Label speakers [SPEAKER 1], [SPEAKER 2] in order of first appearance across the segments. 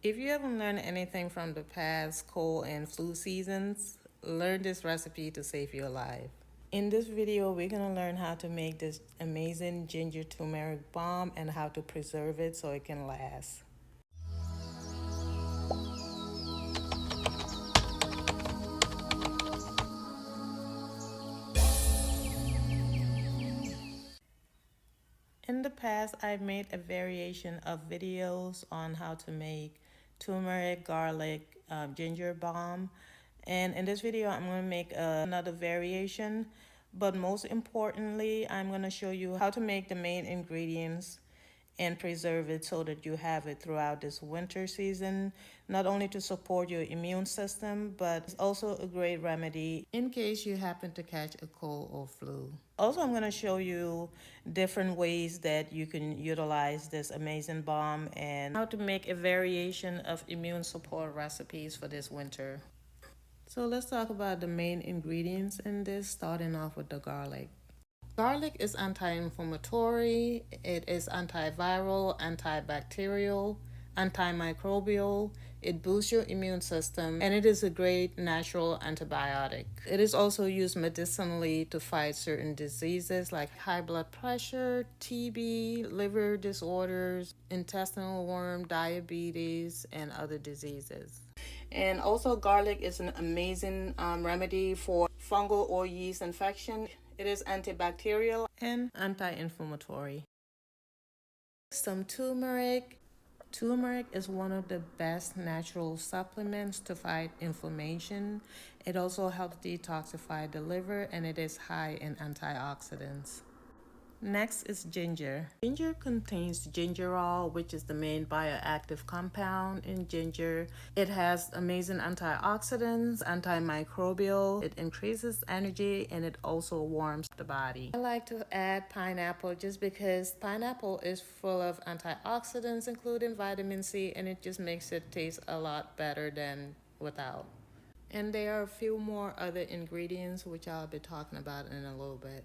[SPEAKER 1] If you haven't learned anything from the past cold and flu seasons, learn this recipe to save your life. In this video, we're going to learn how to make this amazing ginger turmeric balm and how to preserve it so it can last. In the past, I've made a variation of videos on how to make turmeric, garlic, ginger balm. And in this video, I'm going to make another variation. But most importantly, I'm going to show you how to make the main ingredients and preserve it so that you have it throughout this winter season, not only to support your immune system, but it's also a great remedy in case you happen to catch a cold or flu. Also, I'm going to show you different ways that you can utilize this amazing balm and how to make a variation of immune support recipes for this winter. So let's talk about the main ingredients in this, starting off with the garlic. Garlic is anti-inflammatory, it is antiviral, antibacterial, antimicrobial, it boosts your immune system, and it is a great natural antibiotic. It is also used medicinally to fight certain diseases like high blood pressure, TB, liver disorders, intestinal worm, diabetes, and other diseases. And also garlic is an amazing remedy for fungal or yeast infection. It is antibacterial and anti-inflammatory. Some turmeric. Turmeric is one of the best natural supplements to fight inflammation. It also helps detoxify the liver, and it is high in antioxidants. Next is ginger. Ginger contains gingerol, which is the main bioactive compound in ginger. It has amazing antioxidants, antimicrobial, it increases energy, and it also warms the body. I like to add pineapple just because pineapple is full of antioxidants, including vitamin C, and it just makes it taste a lot better than without. And there are a few more other ingredients which I'll be talking about in a little bit.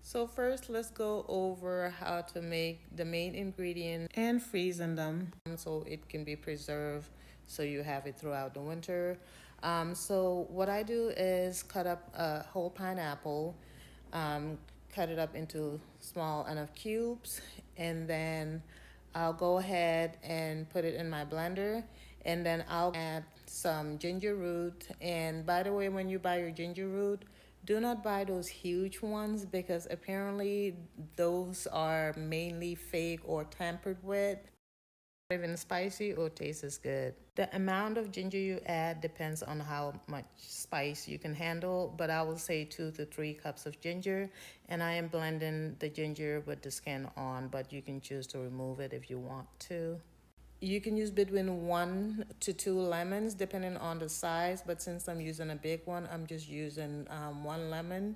[SPEAKER 1] So first, let's go over how to make the main ingredient and freezing them so it can be preserved so you have it throughout the winter. So what I do is cut up a whole pineapple, cut it up into small enough cubes, and then I'll go ahead and put it in my blender, and then I'll add some ginger root. And by the way, when you buy your ginger root, do not buy those huge ones because apparently those are mainly fake or tampered with. Even spicy or tastes good. The amount of ginger you add depends on how much spice you can handle, but I will say 2 to 3 cups of ginger, and I am blending the ginger with the skin on, but you can choose to remove it if you want to. You can use between 1 to 2 lemons depending on the size, but since I'm using a big one, I'm just using 1 lemon.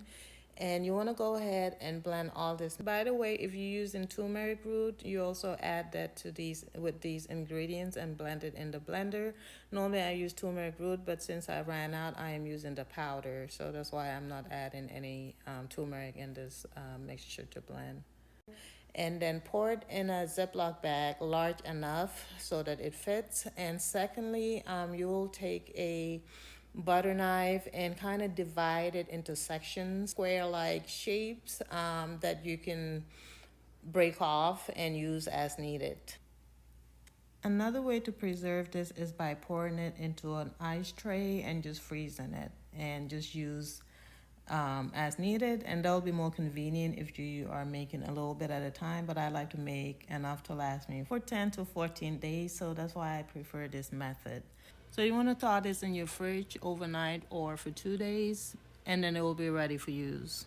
[SPEAKER 1] And you want to go ahead and blend all this. By the way, if you're using turmeric root, you also add that to these with these ingredients and blend it in the blender. Normally I use turmeric root, but since I ran out, I am using the powder, so that's why I'm not adding any turmeric in this mixture to blend. And then pour it in a Ziploc bag large enough so that it fits. And secondly, you will take a butter knife and kind of divide it into sections, square-like shapes that you can break off and use as needed. Another way to preserve this is by pouring it into an ice tray and just freezing it, and just use as needed, and that'll be more convenient if you are making a little bit at a time, but I like to make enough to last me for 10 to 14 days, so that's why I prefer this method. So you want to thaw this in your fridge overnight or for 2 days, and then it will be ready for use.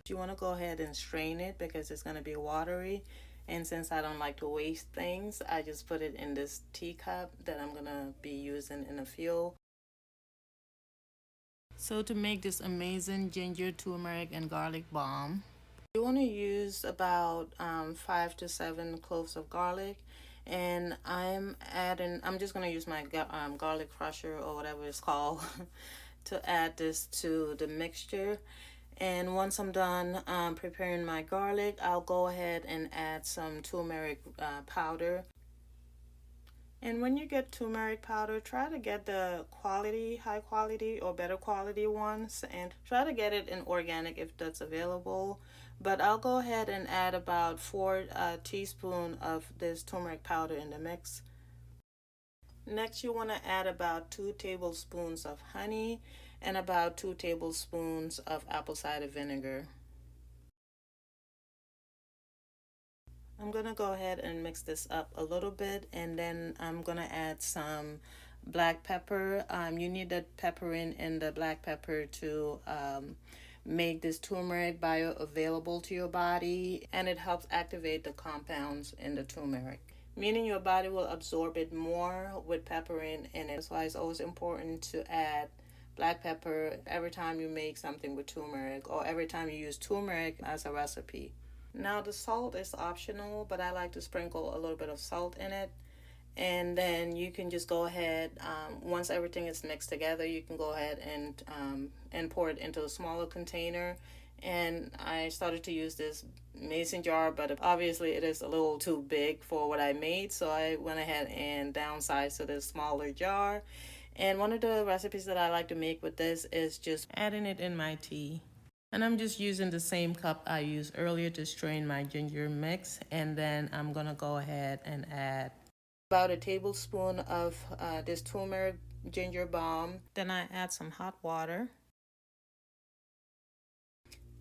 [SPEAKER 1] You want to go ahead and strain it because it's going to be watery, and since I don't like to waste things, I just put it in this teacup that I'm going to be using in a few. So to make this amazing ginger, turmeric, and garlic balm, you want to use about 5 to 7 cloves of garlic, and I'm just going to use my garlic crusher or whatever it's called to add this to the mixture. And once I'm done preparing my garlic, I'll go ahead and add some turmeric powder. And when you get turmeric powder, try to get the quality, high quality or better quality ones, and try to get it in organic if that's available. But I'll go ahead and add about 4 teaspoons of this turmeric powder in the mix. Next, you want to add about 2 tablespoons of honey and about 2 tablespoons of apple cider vinegar. I'm gonna go ahead and mix this up a little bit, and then I'm gonna add some black pepper. You need the pepperine and the black pepper to make this turmeric bioavailable to your body, and it helps activate the compounds in the turmeric, meaning your body will absorb it more with pepperine in it. That's why it's always important to add black pepper every time you make something with turmeric or every time you use turmeric as a recipe. Now the salt is optional, but I like to sprinkle a little bit of salt in it. And then you can just go ahead, once everything is mixed together, you can go ahead and pour it into a smaller container. And I started to use this mason jar, but obviously it is a little too big for what I made, so I went ahead and downsized to this smaller jar. And one of the recipes that I like to make with this is just adding it in my tea. And I'm just using the same cup I used earlier to strain my ginger mix. And then I'm gonna go ahead and add about a tablespoon of this turmeric ginger balm. Then I add some hot water.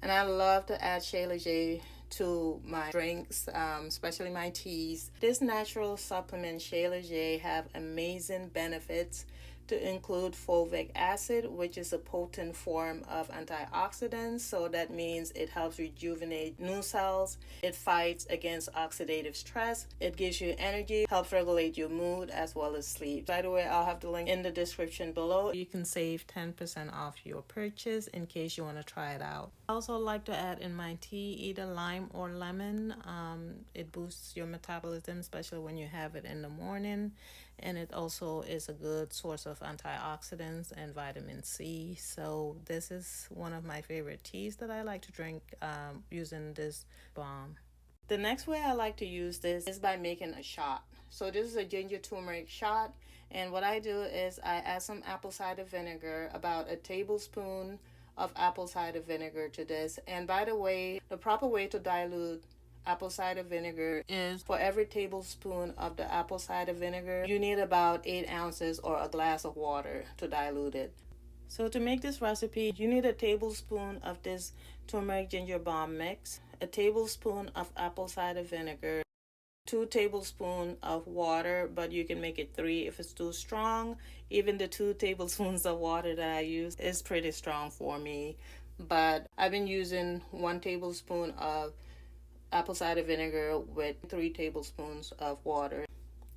[SPEAKER 1] And I love to add Shilajit to my drinks, especially my teas. This natural supplement Shilajit have amazing benefits, to include fulvic acid, which is a potent form of antioxidants. So that means it helps rejuvenate new cells. It fights against oxidative stress. It gives you energy, helps regulate your mood as well as sleep. By the way, I'll have the link in the description below. You can save 10% off your purchase in case you want to try it out. I also like to add in my tea either lime or lemon. It boosts your metabolism, especially when you have it in the morning. And it also is a good source of antioxidants and vitamin C. So this is one of my favorite teas that I like to drink using this balm. The next way I like to use this is by making a shot. So this is a ginger turmeric shot, and what I do is I add some apple cider vinegar, about a tablespoon of apple cider vinegar to this. And by the way, the proper way to dilute apple cider vinegar is for every tablespoon of the apple cider vinegar, you need about 8 ounces or a glass of water to dilute it. So to make this recipe, you need a tablespoon of this turmeric ginger balm mix, a tablespoon of apple cider vinegar, 2 tablespoons of water, but you can make it 3 if it's too strong. Even the 2 tablespoons of water that I use is pretty strong for me, but I've been using 1 tablespoon of apple cider vinegar with 3 tablespoons of water.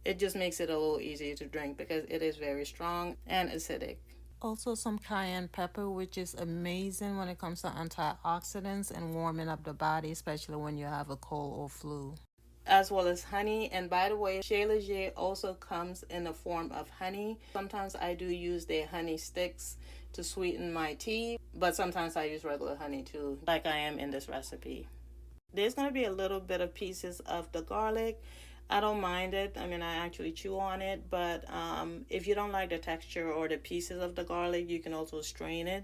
[SPEAKER 1] It just makes it a little easier to drink because it is very strong and acidic. Also some cayenne pepper, which is amazing when it comes to antioxidants and warming up the body, especially when you have a cold or flu. As well as honey. And by the way, Shilajit also comes in the form of honey. Sometimes I do use their honey sticks to sweeten my tea, but sometimes I use regular honey too, like I am in this recipe. There's going to be a little bit of pieces of the garlic. I don't mind it. I mean, I actually chew on it, but if you don't like the texture or the pieces of the garlic, you can also strain it.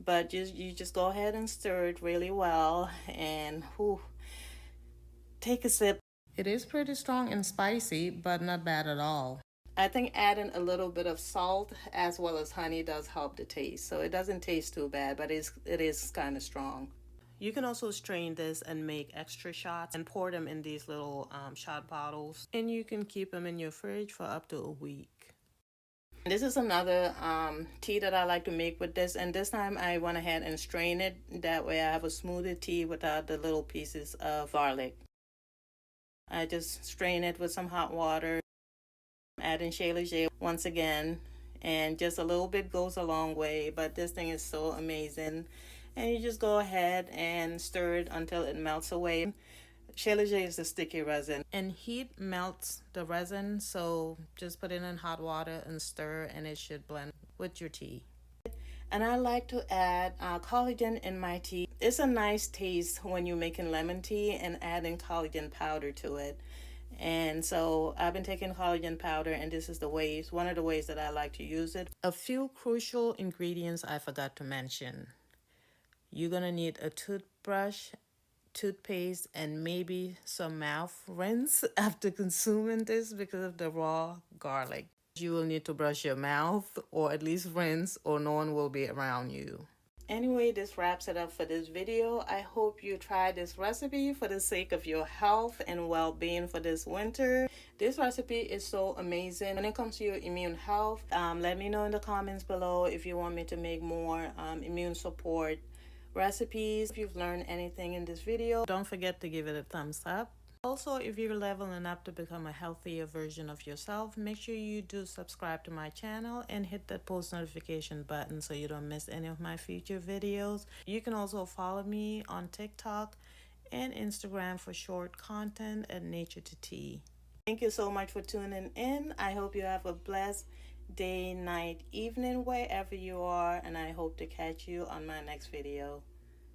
[SPEAKER 1] But you just go ahead and stir it really well, and take a sip. It is pretty strong and spicy, but not bad at all. I think adding a little bit of salt as well as honey does help the taste. So it doesn't taste too bad, but it is kind of strong. You can also strain this and make extra shots and pour them in these little shot bottles. And you can keep them in your fridge for up to a week. This is another tea that I like to make with this. And this time I went ahead and strained it. That way I have a smoother tea without the little pieces of garlic. I just strain it with some hot water. Adding Shilajit once again. And just a little bit goes a long way. But this thing is so amazing. And you just go ahead and stir it until it melts away. Shilajit is a sticky resin, and heat melts the resin, so just put it in hot water and stir, and it should blend with your tea. And I like to add collagen in my tea. It's a nice taste when you're making lemon tea and adding collagen powder to it. And so I've been taking collagen powder, and this is one of the ways that I like to use it. A few crucial ingredients I forgot to mention. You're gonna need a toothbrush, toothpaste, and maybe some mouth rinse after consuming this because of the raw garlic. You will need to brush your mouth or at least rinse, or no one will be around you. Anyway, this wraps it up for this video. I hope you try this recipe for the sake of your health and well-being for this winter. This recipe is so amazing when it comes to your immune health. Let me know in the comments below if you want me to make more immune support recipes. If you've learned anything in this video, don't forget to give it a thumbs up. Also, if you're leveling up to become a healthier version of yourself, make sure you do subscribe to my channel and hit that post notification button so you don't miss any of my future videos. You can also follow me on TikTok and Instagram for short content at Nature to Tea. Thank you so much for tuning in. I hope you have a blessed day, night, evening, wherever you are, and I hope to catch you on my next video.